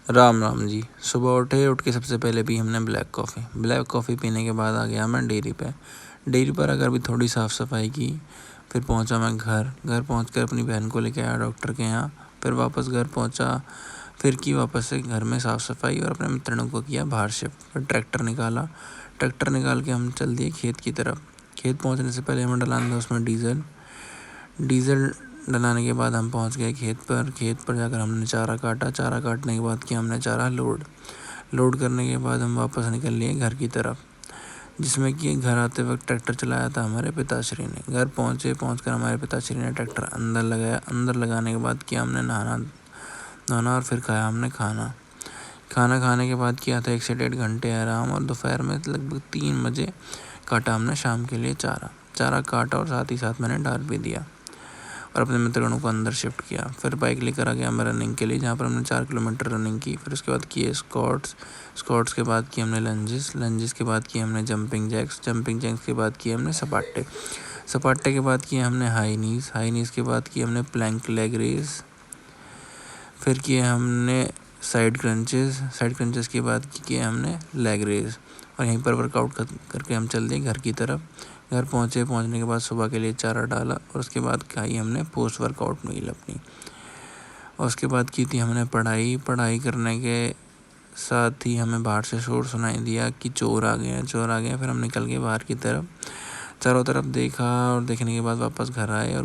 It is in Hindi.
राम राम जी। सुबह उठ के सबसे पहले पी हमने ब्लैक कॉफ़ी पीने के बाद आ गया मैं डेयरी पर आकर भी थोड़ी साफ़ सफाई की। फिर पहुंचा मैं घर पहुंच कर अपनी बहन को लेकर आया डॉक्टर के यहाँ। फिर वापस घर पहुंचा, फिर की वापस से घर में साफ़ सफाई और अपने मित्रों को किया बाहर शिफ्ट। फिर ट्रैक्टर निकाल के हम चल दिए खेत की तरफ। खेत पहुँचने से पहले हमें डलाना था उसमें डीज़ल डलाने के बाद हम पहुंच गए खेत पर जाकर हमने चारा काटने के बाद किया हमने चारा लोड करने के बाद हम वापस निकल लिए घर की तरफ, जिसमें कि घर आते वक्त ट्रैक्टर चलाया था हमारे पिताश्री ने। घर पहुंचकर हमारे पिताश्री ने ट्रैक्टर अंदर लगाने के बाद किया हमने नहाना और फिर खाया हमने खाना खाने के बाद किया था 1 से 1.5 घंटे आराम। और दोपहर में लगभग 3 बजे काटा हमने शाम के लिए चारा काटा और साथ ही साथ मैंने डाल भी दिया और अपने मित्रों को अंदर शिफ्ट किया। फिर बाइक लेकर आ गया मैं रनिंग के लिए, जहाँ पर हमने 4 किलोमीटर रनिंग की। फिर उसके बाद किए स्क्वाट्स के बाद किए हमने लंजेस के बाद किए हमने जंपिंग जैक्स के बाद किए हमने सपाटे के बाद किए हमने हाई नीज के बाद किए हमने प्लैंक लेग रेस। फिर किए हमने साइड क्रंचेस के बाद किए हमने लेग रेस। और यहीं पर वर्कआउट करके हम चल दिए घर की तरफ। घर पहुंचने के बाद सुबह के लिए चारा डाला और उसके बाद खाई हमने पोस्ट वर्कआउट मील अपनी। और उसके बाद की थी हमने पढ़ाई करने के साथ ही हमें बाहर से शोर सुनाई दिया कि चोर आ गए। फिर हम निकल गए बाहर की तरफ, चारों तरफ देखा और देखने के बाद वापस घर आए और